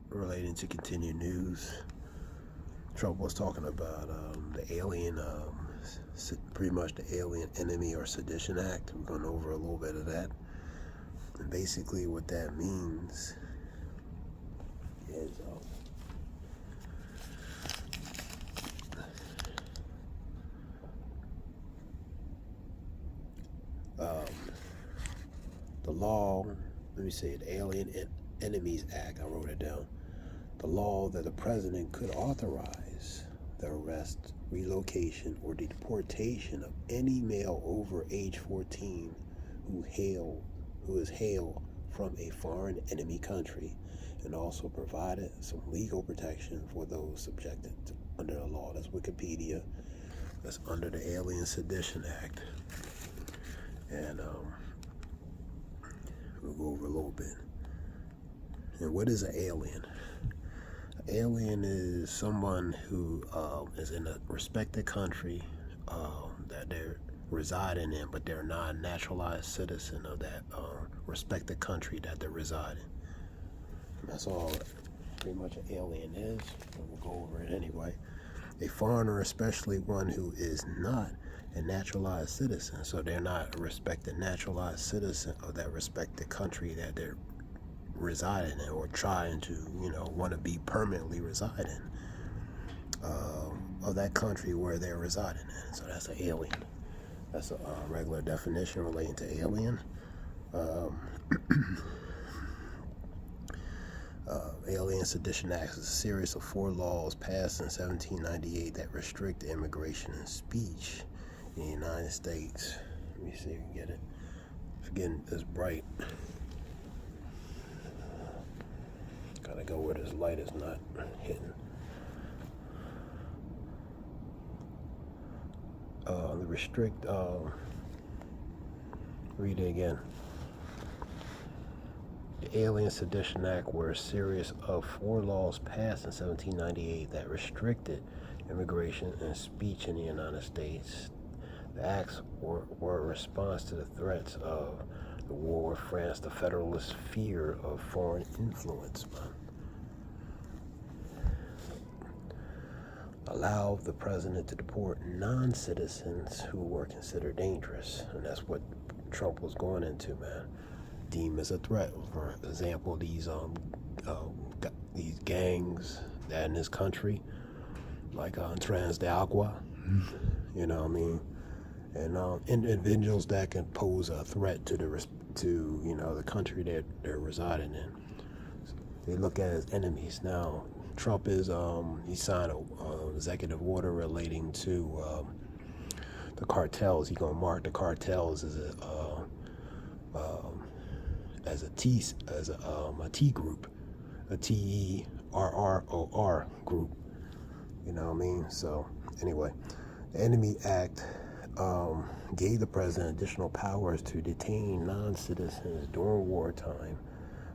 Relating to continued news, Trump was talking about the alien, pretty much the Alien Enemy or Sedition Act. We're going over a little bit of that. And basically what that means is the law, let me say it, the Alien Enemies Act, I wrote it down. The law that the president could authorize the arrest, relocation, or deportation of any male over age 14 who is hailed from a foreign enemy country, and also provided some legal protection for those subjected under the law. That's Wikipedia. That's under the Alien Sedition Act. And we'll go over a little bit. And what is an alien? An alien is someone who is in a respected country that they're residing in, but they're not a naturalized citizen of that respected country that they're residing. And that's all pretty much an alien is. We'll go over it anyway. A foreigner, especially one who is not a naturalized citizen, so they're not a respected naturalized citizen of that respected country that they're residing in, or trying to, want to be permanently residing of that country where they're residing in. So that's an alien. That's a regular definition relating to alien. Alien Sedition Act is a series of 4 laws passed in 1798 that restrict immigration and speech in the United States. Let me see if we can get it. It's getting this bright. Gotta go where this light is not hitting. The restrict, read it again. The Alien Sedition Act were a series of 4 laws passed in 1798 that restricted immigration and speech in the United States. The acts were a response to the threats of the war with France, the Federalist fear of foreign influence. Allowed the president to deport non-citizens who were considered dangerous. And that's what Trump was going into, man. Deemed as a threat. For example, these gangs that in this country, like Trans de Agua, you know what I mean? And individuals that can pose a threat to the country that they're residing in. So they look at as enemies. Now, Trump is he signed an executive order relating to the cartels. He's gonna mark the cartels as a T group, a TERROR group. You know what I mean? So anyway, the Enemy Act gave the president additional powers to detain non-citizens during wartime.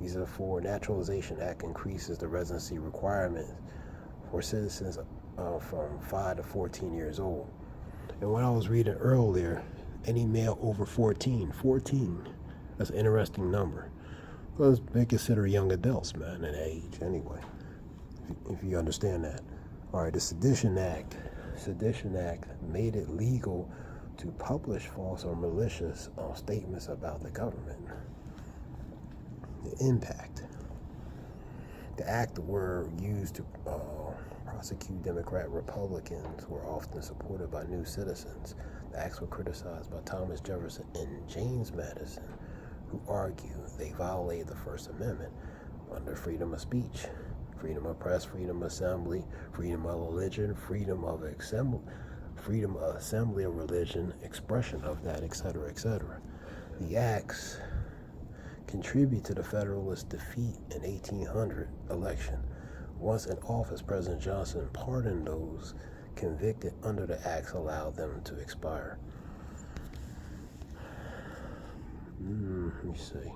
These are 4. Naturalization Act increases the residency requirement for citizens from 5 to 14 years old. And when I was reading earlier, any male over 14, that's an interesting number. Because they consider young adults, man, in age anyway, if you understand that. All right, the Sedition Act made it legal to publish false or malicious statements about the government. The impact. The act were used to prosecute Democrat Republicans who were often supported by new citizens. The acts were criticized by Thomas Jefferson and James Madison, who argued they violated the First Amendment under freedom of speech, freedom of press, freedom of assembly, freedom of religion, freedom of assembly of religion, expression of that, etc., etc. The acts contribute to the Federalist defeat in 1800 election. Once in office, President Johnson pardoned those convicted under the acts, allowed them to expire. Let me see.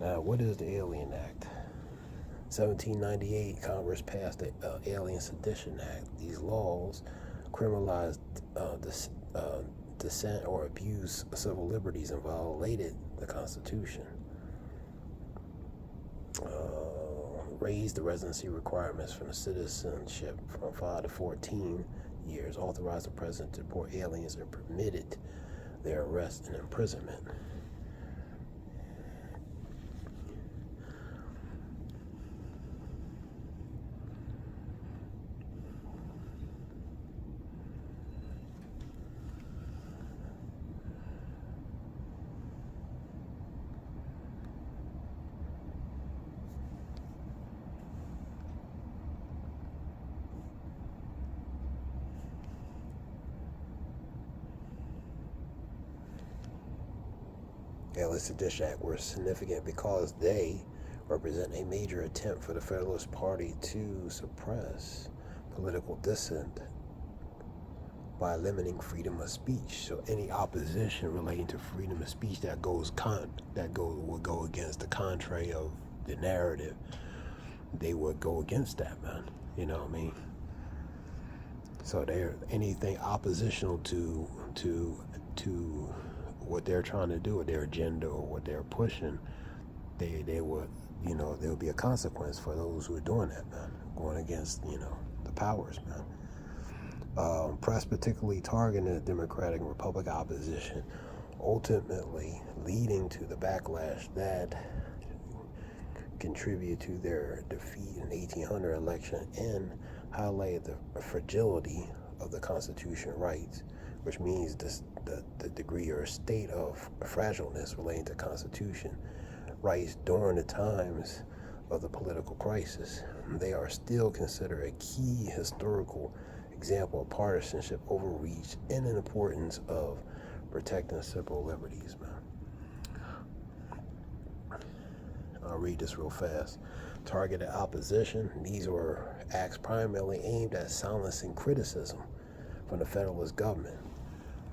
Now, what is the Alien Act? 1798, Congress passed the Alien Sedition Act. These laws criminalized dissent or abuse of civil liberties and violated the Constitution. raised the residency requirements from citizenship from 5 to 14 years, authorized the president to deport aliens, and permitted their arrest and imprisonment. The Sedition Act were significant because they represent a major attempt for the Federalist Party to suppress political dissent by limiting freedom of speech. So any opposition relating to freedom of speech that will go against the contrary of the narrative, they would go against that, man. You know what I mean? So they're anything oppositional to what they're trying to do, or their agenda, or what they're pushing, they would, there would be a consequence for those who are doing that, man, going against, the powers, man. Press particularly targeting the Democratic and Republican opposition, ultimately leading to the backlash that contributed to their defeat in the 1800 election and highlighted the fragility of the Constitution rights, which means the degree or state of fragileness relating to Constitution rights during the times of the political crisis. They are still considered a key historical example of partisanship, overreach, and the importance of protecting civil liberties, man. I'll read this real fast. Targeted opposition. These were acts primarily aimed at silencing criticism from the Federalist government.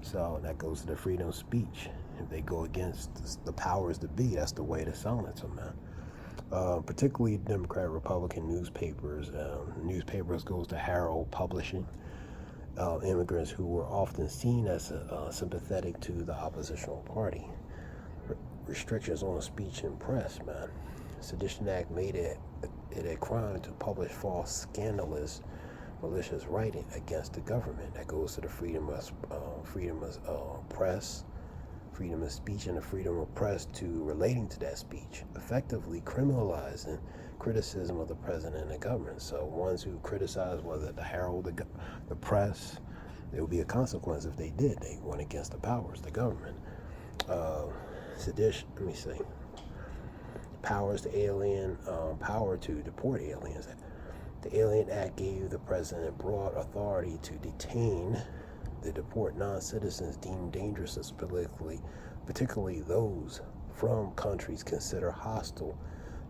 So that goes to the freedom of speech. If they go against the powers that be, that's the way to silence them, man. Particularly Democrat, Republican newspapers. Newspapers goes to Herald Publishing. Immigrants who were often seen as sympathetic to the oppositional party. Restrictions on speech and press, man. Sedition Act made it a crime to publish false, scandalous, malicious writing against the government. That goes to the freedom of press, freedom of speech, and the freedom of press to relating to that speech, effectively criminalizing criticism of the president and the government. So ones who criticize whether the Herald, the press, there will be a consequence if they did. They went against the powers, the government. Sedition, powers to alien, power to deport aliens. The Alien Act gave the president broad authority to detain, to deport non-citizens deemed dangerous politically, particularly those from countries considered hostile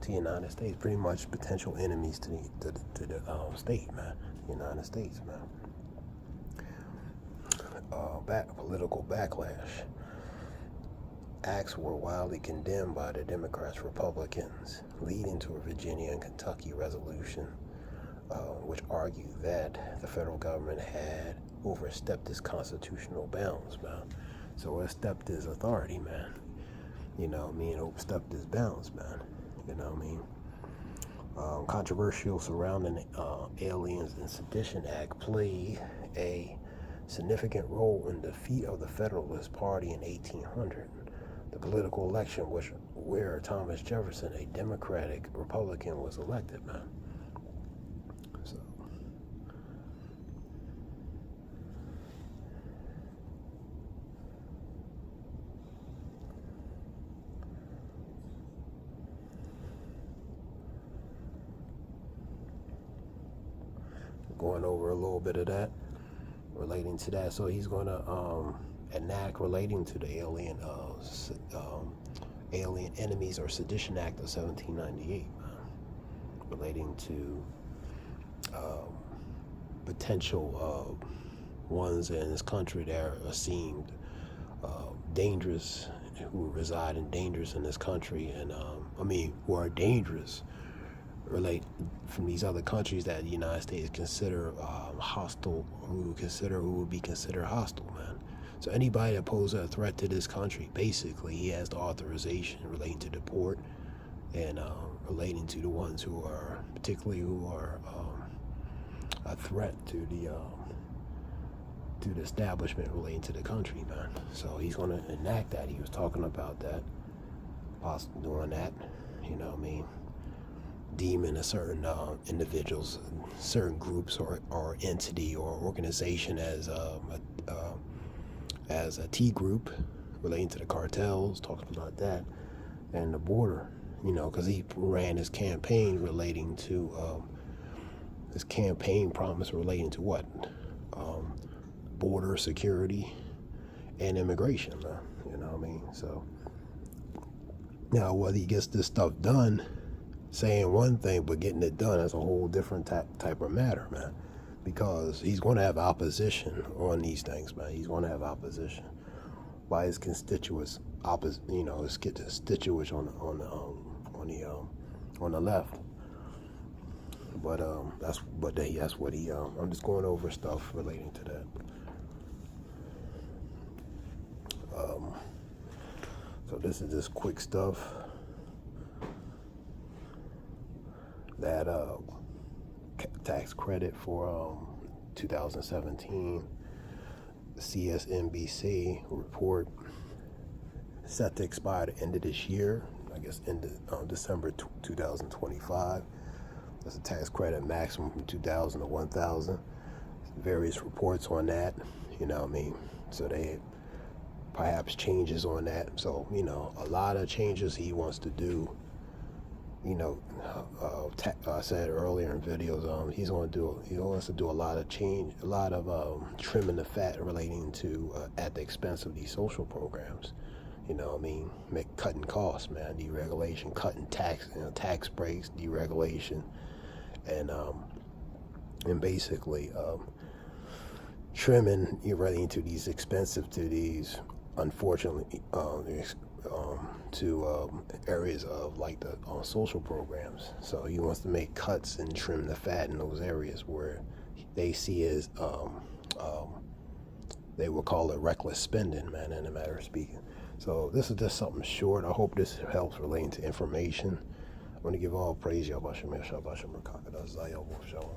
to the United States, pretty much potential enemies to the state, man, the United States, man. Political backlash. Acts were widely condemned by the Democrats, Republicans, leading to a Virginia and Kentucky resolution, which argued that the federal government had overstepped its constitutional bounds, man. So overstepped his authority, man. Overstepped his bounds, man. Controversial surrounding aliens and Sedition Act played a significant role in the defeat of the Federalist Party in 1800. The political election where Thomas Jefferson, a Democratic Republican, was elected, man. So going over a little bit of that relating to that. So he's going to enact relating to the Alien Enemies or Sedition Act of 1798, relating to potential ones in this country that are seemed dangerous, who reside in dangerous in this country, and who are dangerous, relate from these other countries that the United States consider hostile, who would be considered hostile, man. So anybody that poses a threat to this country, basically, he has the authorization relating to deport and relating to the ones who are, particularly who are a threat to the establishment relating to the country, man. So he's going to enact that. He was talking about that, possibly doing that, you know what I mean, deeming a certain individuals, certain groups or entity or organization as a T group relating to the cartels, talking about that, and the border, you know, because he ran his campaign relating to his campaign promise relating to what? Border security and immigration, you know what I mean? So now whether he gets this stuff done, saying one thing but getting it done, is a whole different type of matter, man, because he's going to have opposition on these things, man. He's going to have opposition by his constituents, you know, his constituents on the left. But that's what he. I'm just going over stuff relating to that. So this is just quick stuff that tax credit for 2017 CSNBC report set to expire at the end of this year. I guess end of December 2025. That's a tax credit maximum from $2,000 to $1,000. Various reports on that, you know what I mean? So they perhaps changes on that. So, you know, a lot of changes he wants to do. You know, I said earlier in videos, he wants to do a lot of change, a lot of trimming the fat relating to at the expense of these social programs. You know what I mean? Cutting costs, man, deregulation, cutting tax, you know, tax breaks, deregulation, and basically trimming relating to these expensive, to these, unfortunately, to areas of like the social programs. So he wants to make cuts and trim the fat in those areas where they see as they will call it reckless spending, man, in a matter of speaking. So this is just something short. I hope this helps relating to information. I want to give all praise, Yahweh Shem, Yahweh Shem, Shalom.